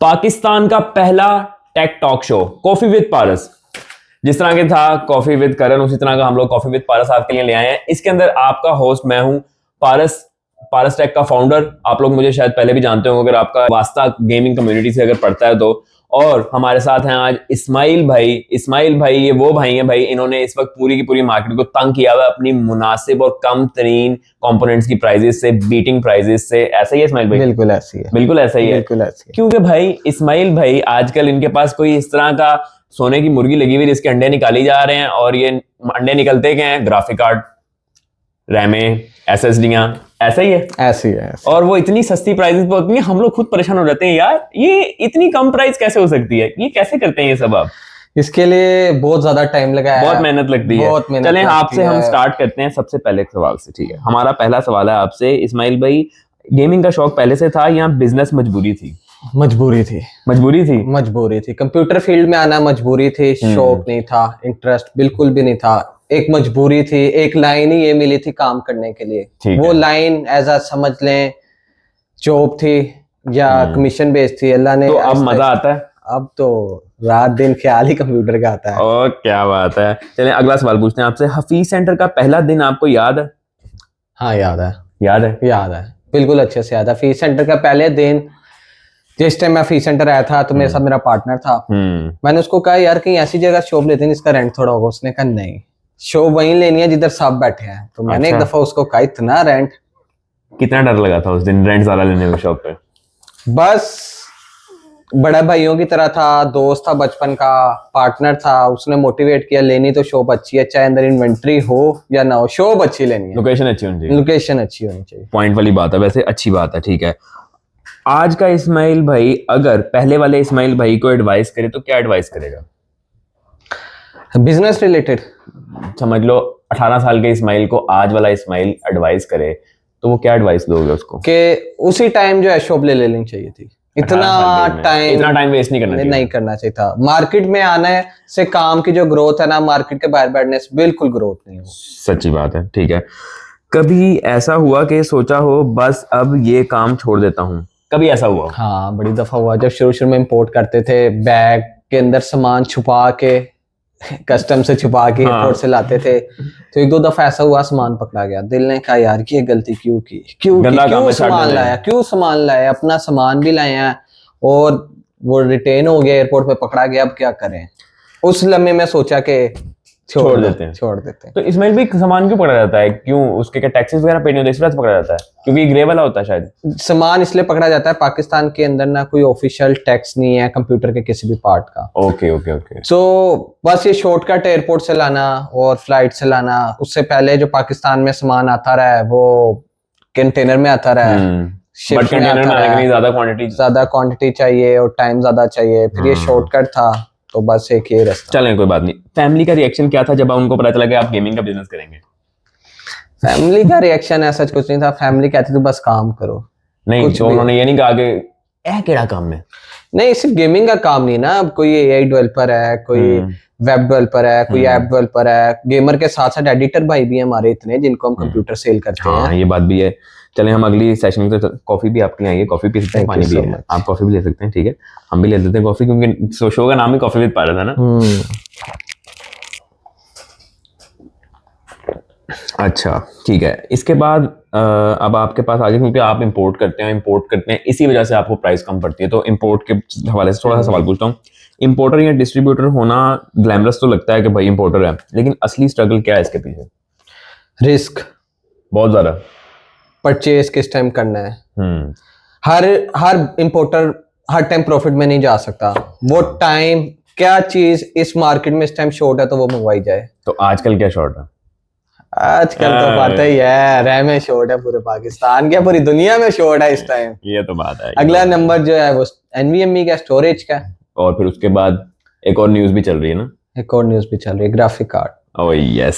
पाकिस्तान का पहला tech talk show coffee with Paras. जिस तरह के था कॉफी विद करण, उसी तरह का हम लोग कॉफी विद पारस आपके लिए ले आए हैं। इसके अंदर आपका होस्ट मैं हूं, पारस पारस टेक का फाउंडर। आप लोग मुझे शायद पहले भी जानते होंगे अगर आपका वास्ता गेमिंग कम्युनिटी से अगर पड़ता है तो। और हमारे साथ हैं आज इस्माइल भाई। इस्माइल भाई ये वो भाई हैं भाई, इन्होंने इस वक्त पूरी की पूरी मार्केट को तंग किया हुआ है अपनी मुनासिब और कम तरीन कंपोनेंट्स की प्राइजेस से, बीटिंग प्राइजेस से। ऐसा ही है इस्माइल भाई? बिल्कुल ऐसी है, बिल्कुल ऐसा ही है, बिल्कुल ऐसी है। क्योंकि भाई इस्माइल भाई आजकल इनके पास कोई इस तरह का सोने की मुर्गी लगी हुई जिसके अंडे निकाली जा रहे हैं, और ये अंडे निकलते क्या हैं? ग्राफिक कार्ड, रैमें, एसएसडीयां। ऐसा ही है, ऐसी है। और वो इतनी सस्ती प्राइसेस पे होती है, हम लोग खुद परेशान हो जाते हैं यार, ये इतनी कम प्राइस कैसे हो सकती है? ये कैसे करते हैं ये सब आप? इसके लिए बहुत ज्यादा टाइम लगा है, बहुत मेहनत लगती है। बहुत मेहनत चलें लगती आपसे हम है। स्टार्ट करते हैं सबसे पहले एक सवाल से, ठीक है? हमारा पहला सवाल है आपसे इस्माइल भाई, गेमिंग का शौक पहले से था या बिजनेस मजबूरी थी? मजबूरी थी, मजबूरी थी। मजबूरी थी। कंप्यूटर फील्ड में आना मजबूरी थी, शौक नहीं था, इंटरेस्ट बिल्कुल भी नहीं था। एक मजबूरी थी, एक लाइन ही ये मिली थी काम करने के लिए। वो लाइन एज आ समझ लें जॉब थी या कमीशन बेस्ड थी। अल्लाह ने तो अब मजा आता है? अब तो रात दिन ख्याल ही कंप्यूटर का आता है। ओ क्या बात है। चलें अगला सवाल पूछते हैं आपसे। हफीज सेंटर का पहला दिन आपको याद है? हाँ याद है, याद है, याद है, बिल्कुल अच्छे से याद है। फीस सेंटर का पहले दिन, जिस टाइम मैं फीस सेंटर आया था तो मेरे साथ मेरा पार्टनर था। मैंने उसको कहा यार कहीं ऐसी जगह शॉप लेते हैं जिसका रेंट थोड़ा होगा। उसने कहा नहीं, शॉप वहीं लेनी है जिधर सब बैठे हैं। तो मैंने एक दफा उसको कहा इतना रेंट। कितना डर लगा था उस दिन रेंट ज्यादा लेने में शॉप पे? बस बड़ा भाइयों की तरह था, दोस्त था बचपन का, पार्टनर था। उसने मोटिवेट किया लेनी तो शॉप अच्छी है, चाहे अंदर इन्वेंट्री हो या ना हो, शॉप अच्छी लेनी है, लोकेशन अच्छी होनी चाहिए। लोकेशन अच्छी होनी चाहिए। पॉइंट वाली बात है, वैसे अच्छी बात है, ठीक है। आज का इस्माइल भाई अगर पहले वाले इस्माइल भाई को एडवाइस करे तो क्या एडवाइस करेगा? बिजनेस रिलेटेड समझ लो 18 साल के इस्माइल को आज वाला इस्माइल एडवाइस करे तो वो क्या एडवाइस दोगे उसको? कि उसी टाइम जो है शॉप ले लेनी चाहिए थी। इतना टाइम वेस्ट नहीं करना चाहिए था। मार्केट में आने से काम की जो ग्रोथ है ना, मार्केट के बाहर बैठने से बिल्कुल ग्रोथ नहीं हो। सच्ची बात है, ठीक है। कभी ऐसा हुआ कि सोचा हो बस अब ये काम छोड़ देता हूँ? कभी ऐसा हुआ? हाँ बड़ी दफा हुआ। जब शुरू में इंपोर्ट करते थे, बैग के अंदर सामान छुपा के, कस्टम से छुपा के एयरपोर्ट से लाते थे, तो एक दो दफा ऐसा हुआ सामान पकड़ा गया। दिल ने कहा यार ये गलती क्यों की, क्यों सामान लाया, अपना सामान भी लाया और वो रिटेन हो गया, एयरपोर्ट पे पकड़ा गया, अब क्या करें। उस लम्हे में सोचा कि छोड़ देते हैं। तो इसमें भी सामान क्यों पकड़ा जाता है? क्यों उसके क्या टैक्सेस वगैरह पे नहीं होते, इस वजह से पकड़ा जाता है? क्योंकि ग्रे वाला होता है शायद। सामान इसलिए पकड़ा जाता है, पाकिस्तान के अंदर ना कोई ऑफिशियल टैक्स नहीं है कंप्यूटर के किसी भी पार्ट का। ओके। सो बस ये शॉर्टकट एयरपोर्ट से लाना और फ्लाइट से लाना। उससे पहले जो पाकिस्तान में सामान आता रहा है वो कंटेनर में आता रहा है। बट कंटेनर में आने के लिए ज्यादा क्वांटिटी चाहिए और टाइम ज्यादा चाहिए। फिर ये शॉर्टकट था, तो बस एक ये रास्ता। चलें कोई बात नहीं। फैमिली का रिएक्शन क्या था जब उनको पता चला कि आप गेमिंग का बिजनेस करेंगे? फैमिली का रिएक्शन ऐसा कुछ नहीं था। फैमिली कहती थी बस काम करो। नहीं तो उन्होंने ये नहीं कहा कि ए केड़ा काम है? नहीं, सिर्फ गेमिंग का काम नहीं ना। अब कोई एआई डेवलपर है, कोई वेब डेवलपर है, कोई ऐप डेवलपर है। गेमर के साथ साथ एडिटर भाई भी हमारे इतने जिनको हम कंप्यूटर सेल करते हैं। हाँ ये बात भी है। चलें हम अगली सेशन में, तो कॉफी भी आपके लिए आई है, कॉफी पी सकते हैं, पानी भी है, आप कॉफी भी ले सकते हैं, ठीक है? हम भी ले लेते हैं कॉफी, क्योंकि शो का नाम ही कॉफी विद पारस है ना। अच्छा ठीक है। इसके बाद अब आपके पास आगे, क्योंकि आप इंपोर्ट करते हैं इसी वजह से आपको प्राइस कम पड़ती है, तो इंपोर्ट के हवाले से थोड़ा सा सवाल पूछता हूँ। इंपोर्टर या डिस्ट्रीब्यूटर होना ग्लैमरस तो लगता है कि भाई इंपोर्टर है, लेकिन असली स्ट्रगल क्या है इसके पीछे? रिस्क बहुत ज्यादा। परचेज किस टाइम करना है। हर इंपोर्टर हर टाइम प्रॉफिट में नहीं जा सकता। वो टाइम क्या चीज इस मार्केट में इस टाइम शॉर्ट है तो वो मंगवाई जाए। तो आजकल क्या शॉर्ट है? आजकल तो पता ही है, रैम में शॉर्ट है पूरे पाकिस्तान के, पूरी दुनिया में शॉर्ट है इस टाइम। ये तो बात है। अगला नंबर जो है वो एनवीएमई का, स्टोरेज का। और फिर उसके बाद एक और न्यूज भी चल रही है ना? एक और न्यूज भी चल रही है, ग्राफिक कार्ड। ओह यस,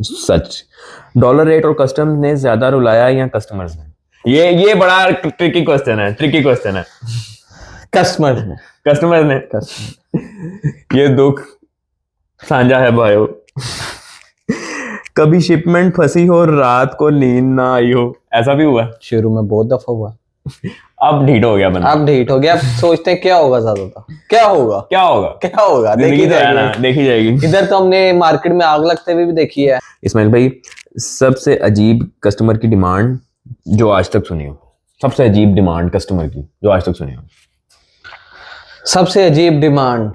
सच। डॉलर रेट और कस्टम ने ज्यादा रुलाया या कस्टमर्स ने? ये बड़ा ट्रिकी क्वेश्चन है। कस्टमर्स ने ये दुख साझा है भाइयों। कभी शिपमेंट फंसी हो, रात को नींद ना आई हो, ऐसा भी हुआ? शुरू में बहुत दफा हुआ। अब ढीठ हो गया बंदा। अब ढीठ हो गया, अब सोचते हैं क्या होगा ज्यादा, क्या होगा, क्या होगा, क्या होगा, जिंदगी तो है ना, देखी जाएगी। इधर तो हमने मार्केट में आग लगते हुए भी देखी है। इस्माइल भाई, सबसे अजीब कस्टमर की डिमांड जो आज तक सुनी हो, सबसे अजीब डिमांड कस्टमर की जो आज तक सुनी हो। सबसे अजीब डिमांड,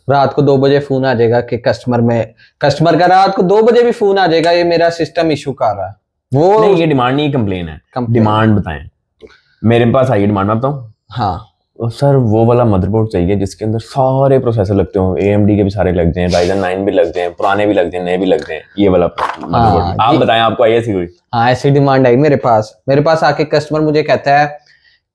रात को 2 बजे फोन आ जाएगा कि कस्टमर का रात को 2 बजे भी फोन आ जाएगा, ये मेरा सिस्टम इशू कर रहा है। वो नहीं, ये डिमांड नहीं, कंप्लेन है। complaint। डिमांड बताएं। मेरे पास आई डिमांड, मैं बताऊं। हाँ, सर वो वाला मदरबोर्ड चाहिए जिसके अंदर सारे प्रोसेसर लगते हो, AMD के भी सारे लग जाएं, Ryzen 9 भी लग जाएं, पुराने भी लग जाएं, नए भी लग जाएं, ये वाला मदरबोर्ड। आप बताएं, आपको आई ऐसी कोई? हाँ, ऐसी डिमांड आई मेरे पास आके कस्टमर मुझे कहता है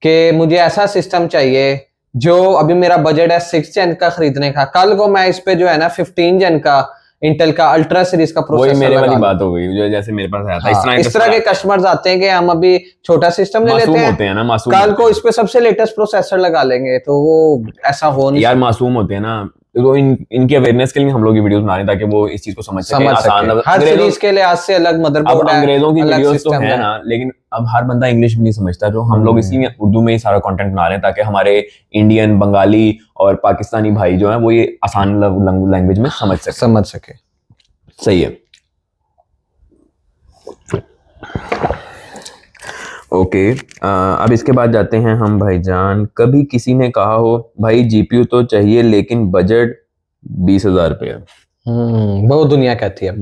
कि मुझे ऐसा सिस्टम चाहिए जो, अभी मेरा बजट है 6 जेन का खरीदने का, कल को मैं इस पे जो है ना 15 जेन का इंटेल का अल्ट्रा सीरीज का प्रोसेसर, वही मेरे वाली बात हो गई जो जैसे मेरे पास आया था। इस तरह के कस्टमर्स आते हैं कि हम अभी छोटा सिस्टम ले लेते हैं, होते हैं ना, मासूम कल को इस पे सबसे लेटेस्ट प्रोसेसर लगा लेंगे, तो वो ऐसा हो नहीं। यार मासूम होते हैं ना, तो इनकी अवेयरनेस के लिए हम लोग ये वीडियोस बना रहे हैं ताकि वो इस चीज को समझ सके। हर सीरीज के लिहाज से अलग मदरबोर्ड है, अंग्रेजों की वीडियोस तो है ना, लेकिन अब हर बंदा इंग्लिश भी नहीं समझता, तो हम लोग इसलिए उर्दू में ही सारा कंटेंट बना रहे हैं ताकि हमारे इंडियन, बंगाली और पाकिस्तानी भाई जो हैं वो ये आसान लैंग्वेज में समझ सके। सही है। ओके, अब इसके बाद जाते हैं हम भाईजान। कभी किसी ने कहा हो भाई GPU तो चाहिए लेकिन बजट 20,000 रुपये है। बहुत दुनिया कहती है।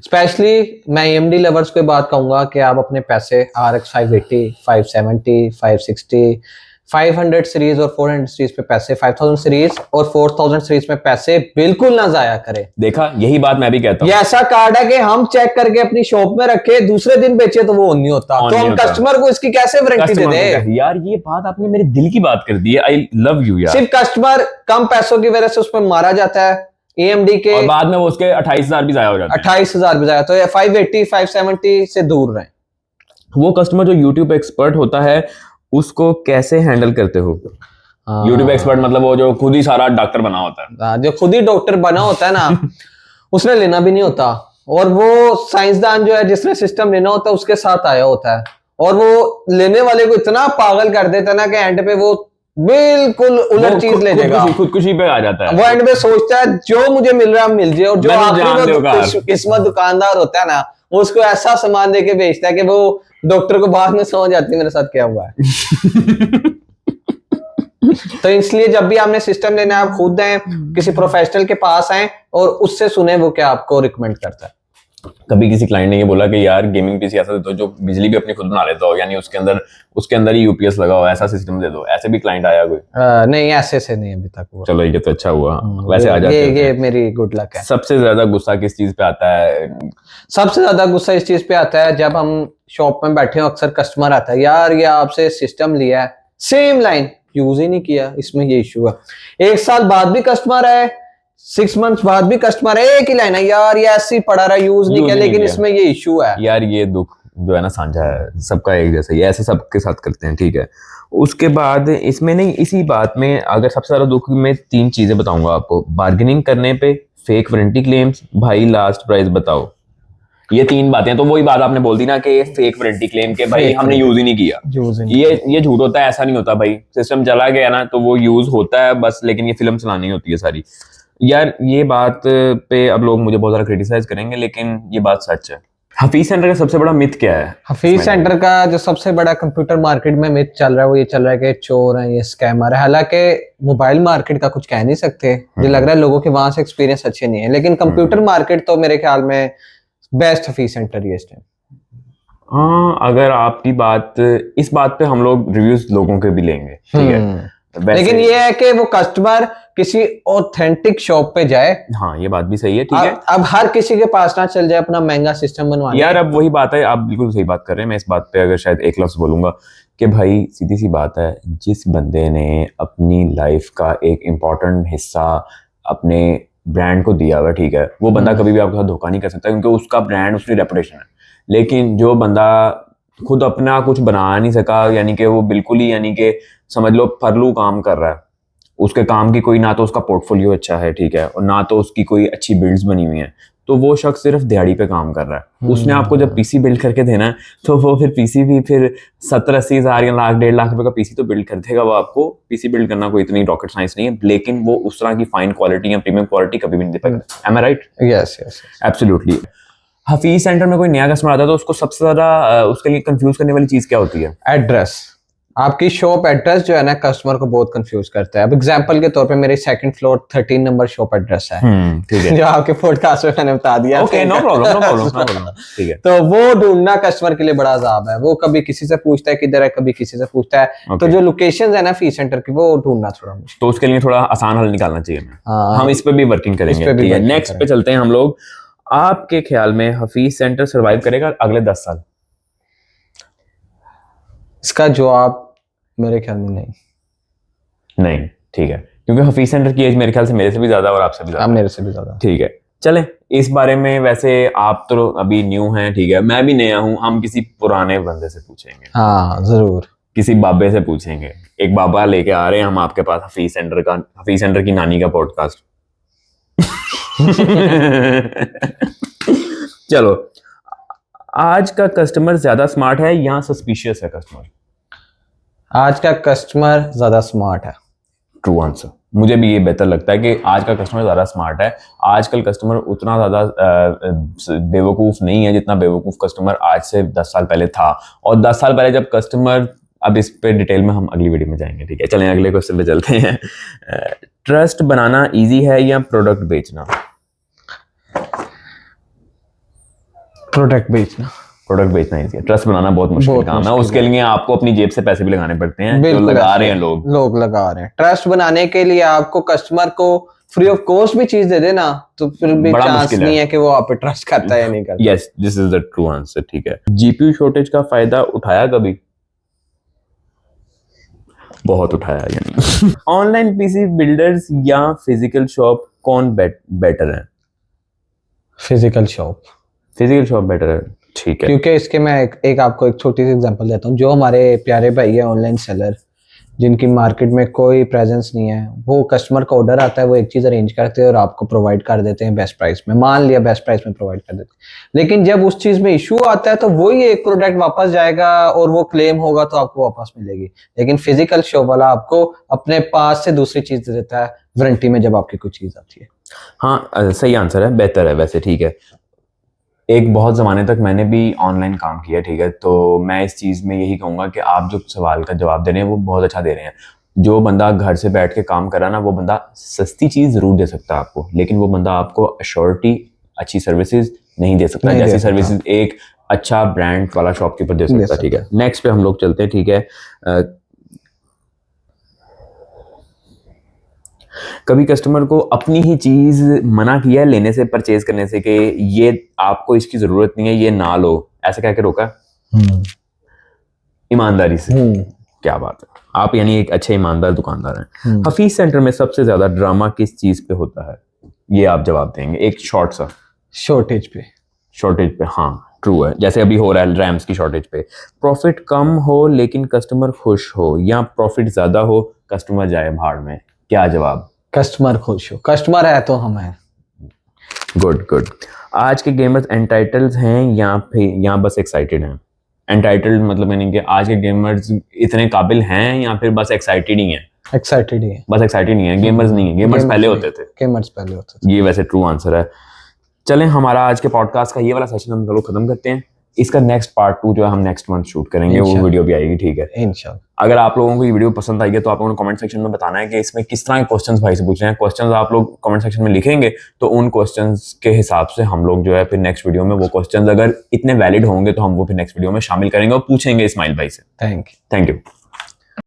स्पेशली मैं AMD लवर्स को बात कहूंगा कि आप अपने पैसे RX 580, 570, 560, 500 सीरीज और 400 सीरीज पे पैसे, 5000 सीरीज और 4000 सीरीज में पैसे बिल्कुल ना जाया करें। देखा, यही बात मैं भी कहता हूँ। ये ऐसा कार्ड है कि हम चेक करके अपनी शॉप में रखे, दूसरे दिन बेचे तो वो नहीं होता, तो हम कस्टमर को इसकी कैसे वारंटी दे दें? यार ये बात आपने मेरे दिल की बात कर दी है। आई लव यू यार। सिर्फ कस्टमर कम पैसों की वजह से उस पर मारा जाता है AMD के, और बाद में वो उसके 28,000 भी जाया हो जाता है। 28,000 भी जाया, तो 580, 570 से दूर रहें। वो कस्टमर जो YouTube एक्सपर्ट होता है उसको कैसे हैंडल करते हो? YouTube एक्सपर्ट मतलब वो जो खुद ही सारा डॉक्टर बना होता है। जो खुद ही डॉक्टर बना होता है ना, उसने लेना भी नहीं होता, और वो साइंसदान जो है जिसने सिस्टम लेना होता है उसके साथ आया होता है, और वो लेने वाले को इतना पागल कर देता है ना कि एंड पे वो बिल्कुल उलट चीज ले जाएगा, खुदकुशी पे आ जाता है। वो एंड पे सोचता है जो मुझे मिल रहा है मिल जाए, और जो आखिरी वो किस्मत दुकानदार होता है ना, वो उसको ऐसा सामान देके बेचता है कि वो डॉक्टर को बाद में समझ आती है मेरे साथ क्या हुआ है। तो इसलिए जब भी आपने सिस्टम लेना है, आप खुद आए, किसी प्रोफेशनल के पास आए और उससे सुने वो क्या आपको रिकमेंड करता है। कभी किसी क्लाइंट ने ये बोला कि यार गेमिंग पीसी ऐसा दे दो जो बिजली भी अपनी खुद बना लेता हो, यानी उसके अंदर ही UPS लगा हो, ऐसा सिस्टम दे दो, ऐसे भी क्लाइंट आया कोई? नहीं, ऐसे से नहीं अभी तक हुआ। चलो ये तो अच्छा हुआ। वैसे आ जाते हैं। ये मेरी गुड लक है। सबसे ज्यादा गुस्सा किस चीज पे आता है? सबसे ज्यादा गुस्सा इस चीज पे आता है जब हम शॉप में बैठे हो, अक्सर कस्टमर आता है, यार ये आपसे सिस्टम लिया है, सेम लाइन यूज ही नहीं किया, इसमें ये इशू है। 1 साल बाद भी कस्टमर है, 6 मंथ्स बाद भी कस्टमर है, एक ही लाइन है, यार ये ऐसे ही पड़ा रहा, यूज नहीं किया, लेकिन इसमें ये इशू है। यार ये दुख जो है ना साझा है, सबका एक जैसा ही, ऐसे सबके साथ करते हैं, ठीक है। उसके बाद इसमें नहीं, इसी बात में अगर सबसे ज्यादा दुख में 3 चीजें बताऊंगा आपको। बार्गेनिंग करने पे, फेक वारंटी क्लेम्स, भाई लास्ट प्राइस बताओ। ये 3 बातें, तो वही बात आपने बोल दी ना कि फेक वारंटी क्लेम के भाई हमने यूज ही नहीं किया, ये झूठ होता है, ऐसा नहीं होता भाई। सिस्टम चला गया ना तो वो यूज होता है बस, लेकिन ये फिल्म चलानी होती है सारी। यार ये बात पे अब लोग मुझे बहुत ज्यादा क्रिटिसाइज करेंगे, लेकिन ये बात सच है। हफीज सेंटर का सबसे बड़ा मिथ क्या है? हफीज सेंटर का जो सबसे बड़ा कंप्यूटर मार्केट में मिथ चल रहा है वो ये चल रहा है कि चोर हैं, ये स्कैमर है। हालांकि मोबाइल मार्केट का कुछ कह नहीं सकते, मुझे लग रहा है लोगों के वहां से एक्सपीरियंस अच्छे नहीं है, लेकिन कंप्यूटर मार्केट तो मेरे ख्याल में बेस्ट हफीज सेंटर ही है। हाँ, अगर आपकी बात, इस बात पे हम लोग रिव्यूज लोगों के भी लेंगे, ठीक है, लेकिन ये है कि वो कस्टमर किसी ऑथेंटिक शॉप पे जाए। हाँ ये बात भी सही है, ठीक है। अब हर किसी के पास ना चल जाए अपना महंगा सिस्टम बनवाने। यार अब वही बात है, आप बिल्कुल सही बात कर रहे हैं। मैं इस बात पे अगर शायद एक लफ्ज बोलूंगा कि भाई सीधी सी बात है, जिस बंदे ने अपनी लाइफ का एक इम्पोर्टेंट हिस्सा अपने ब्रांड को दिया हुआ, ठीक है, वो बंदा कभी भी आपके साथ धोखा नहीं कर सकता, क्योंकि उसका ब्रांड, उसकी रेपुटेशन है। लेकिन जो बंदा खुद अपना कुछ बना नहीं सका, यानी कि वो बिल्कुल ही, यानी कि समझ लो फरलू काम कर रहा है, उसके काम की कोई, ना तो उसका पोर्टफोलियो अच्छा है, ठीक है, और ना तो उसकी कोई अच्छी बिल्ड्स बनी हुई है, तो वो शख्स सिर्फ दिहाड़ी पे काम कर रहा है, उसने आपको जब पीसी बिल्ड करके देना है तो वो फिर पीसी भी फिर 70-80 हज़ार या लाख 1.5 लाख रुपए का पीसी तो बिल्ड कर देगा वो आपको। पीसी बिल्ड करना कोई इतनी रॉकेट साइंस नहीं है, लेकिन वो उस तरह की फाइन क्वालिटी या प्रीमियम क्वालिटी कभी भी नहीं दे पाएगा। Am I right? Yes yes absolutely. Hafeez centre में कोई नया कस्टमर आता है तो उसको सबसे ज्यादा उसके लिए कंफ्यूज करने वाली चीज क्या होती है? एड्रेस। आपकी शॉप एड्रेस जो है ना कस्टमर को बहुत कंफ्यूज करता है। अब एग्जांपल के तौर पे मेरी 2nd floor 13 number shop address है, ठीक है। जो आपके पॉडकास्ट में मैंने बता दिया। Okay, no problem, no problem, no problem, ठीक है। तो वो ढूंढना कस्टमर के लिए बड़ा अजाब है। वो कभी किसी से पूछता है किधर है, कभी किसी से पूछता है। तो जो लोकेशंस है ना फीस सेंटर की, वो ढूंढना थोड़ा मुश्किल। तो उसके लिए थोड़ा आसान हल निकालना चाहिए हमें। हाँ, हम इस पे भी वर्किंग करेंगे, ठीक है। नेक्स्ट पे चलते हैं हम लोग। आपके ख्याल में हफीज सेंटर सर्वाइव करेगा अगले 10 साल? इसका जवाब मेरे ख्याल में नहीं, ठीक है, क्योंकि हफीज सेंटर की एज मेरे ख्याल से मेरे से भी ज्यादा और आपसे भी ज्यादा। मेरे से भी ज्यादा। ठीक है, चलें इस बारे में। वैसे आप तो अभी न्यू हैं, ठीक है, मैं भी नया हूं। हम किसी पुराने बंदे से पूछेंगे। हाँ जरूर, किसी बाबे से पूछेंगे। एक बाबा लेके आ रहे हैं हम आपके पास हफीज सेंटर की नानी का पॉडकास्ट। चलो, आज का कस्टमर ज्यादा स्मार्ट है या सस्पिशियस है कस्टमर? आज का कस्टमर ज्यादा स्मार्ट है। True answer. मुझे भी ये बेहतर लगता है कि आज का कस्टमर ज़्यादा स्मार्ट है। आजकल कस्टमर उतना ज़्यादा बेवकूफ़ नहीं है जितना बेवकूफ़ कस्टमर आज से 10 साल पहले था। और 10 साल पहले जब कस्टमर, अब इस पे डिटेल में हम अगली वीडियो में जाएंगे, ठीक है। चलें अगले क्वेश्चन पे चलते हैं। ट्रस्ट बनाना इजी है या प्रोडक्ट बेचना? प्रोडक्ट बेचना। प्रोडक्ट बेचना इजी है, ट्रस्ट बनाना बहुत मुश्किल काम है। उसके लिए आपको अपनी जेब से पैसे भी लगाने पड़ते हैं, जो लगा रहे हैं लोग लगा रहे हैं। ट्रस्ट बनाने के लिए आपको कस्टमर को फ्री ऑफ कॉस्ट भी चीज दे देना, तो फिर भी चांस नहीं है कि वो आप पे ट्रस्ट करता है या नहीं करता। Yes, this is the true answer, ठीक है। जीपीयू शॉर्टेज का फायदा उठाया कभी? बहुत उठाया। यानी ऑनलाइन पीसी बिल्डर्स या फिजिकल शॉप, कौन बेटर है? फिजिकल शॉप बेटर है, ठीक है। क्योंकि इसके मैं एक आपको एक छोटी सी एग्जांपल देता हूँ। जो हमारे प्यारे भाई है ऑनलाइन सेलर, जिनकी मार्केट में कोई प्रेजेंस नहीं है, वो कस्टमर का ऑर्डर आता है, वो एक चीज़ अरेंज करते हैं और आपको प्रोवाइड कर देते हैं बेस्ट प्राइस में। मान लिया बेस्ट प्राइस में प्रोवाइड कर देते हैं, लेकिन जब उस चीज़ में इशू आता है तो वही एक प्रोडक्ट वापस जाएगा और वो क्लेम होगा तो आपको वापस मिलेगी। लेकिन फिजिकल शॉप वाला आपको अपने पास से दूसरी चीज़ दे देता है वारंटी में जब आपकी कोई चीज़ आती है। हाँ, सही आंसर है, बेहतर है वैसे, ठीक है। एक बहुत ज़माने तक मैंने भी ऑनलाइन काम किया, ठीक है। तो मैं इस चीज़ में यही कहूँगा कि आप जो सवाल का जवाब दे रहे हैं वो बहुत अच्छा दे रहे हैं। जो बंदा घर से बैठ के काम कर रहा है ना, वो बंदा सस्ती चीज़ ज़रूर दे सकता है आपको, लेकिन वो बंदा आपको अश्योरिटी, अच्छी सर्विसेज नहीं दे सकता, जैसी सर्विसेज एक अच्छा ब्रांड वाला शॉपकीपर दे सकता है, ठीक है। नेक्स्ट पे हम लोग चलते हैं, ठीक है। कभी कस्टमर को अपनी ही चीज मना किया है लेने से, परचेज करने से, कि ये आपको इसकी जरूरत नहीं है, ये ना लो, ऐसे कह के रोका? ईमानदारी से। क्या बात है, आप यानी एक अच्छे ईमानदार दुकानदार हैं। हफीज सेंटर में सबसे ज्यादा ड्रामा किस चीज पे होता है? ये आप जवाब देंगे एक शॉर्ट सा। शॉर्टेज पे। हाँ, ट्रू है। जैसे अभी हो रहा है रैम्स की शॉर्टेज पे। प्रॉफिट कम हो लेकिन कस्टमर खुश हो, या प्रॉफिट ज्यादा हो कस्टमर जाए भाड़ में? क्या जवाब? कस्टमर खुश हो। कस्टमर है तो हम हैं। गुड। आज के गेमर्स एंटाइटल्ड हैं या बस एक्साइटेड हैं? एंटाइटल्ड मतलब यानी कि आज के गेमर्स इतने काबिल हैं या फिर बस एक्साइटेड ही हैं? एक्साइटेड ही है। बस एक्साइटेड नहीं है, गेमर्स नहीं है। गेमर्स पहले होते थे। ये वैसे ट्रू आंसर है। चलें, हमारा आज के पॉडकास्ट का ये वाला सेशन हम लोग खत्म करते हैं। इसका नेक्स्ट पार्ट 2 जो है हम नेक्स्ट मंथ शूट करेंगे, वो वीडियो भी आएगी, ठीक है, इंशाल्लाह। अगर आप लोगों को ये वीडियो पसंद आई है तो आप लोगों को कमेंट सेक्शन में बताना है कि इसमें किस तरह के क्वेश्चंस भाई से पूछ रहे हैं। क्वेश्चंस आप लोग कमेंट सेक्शन में लिखेंगे तो उन क्वेश्चंस के हिसाब से हम लोग जो है फिर नेक्स्ट वीडियो में वो क्वेश्चंस अगर इतने वैलिड होंगे तो हम वो फिर नेक्स्ट वीडियो में शामिल करेंगे और पूछेंगे इस्माइल भाई से। Thank you.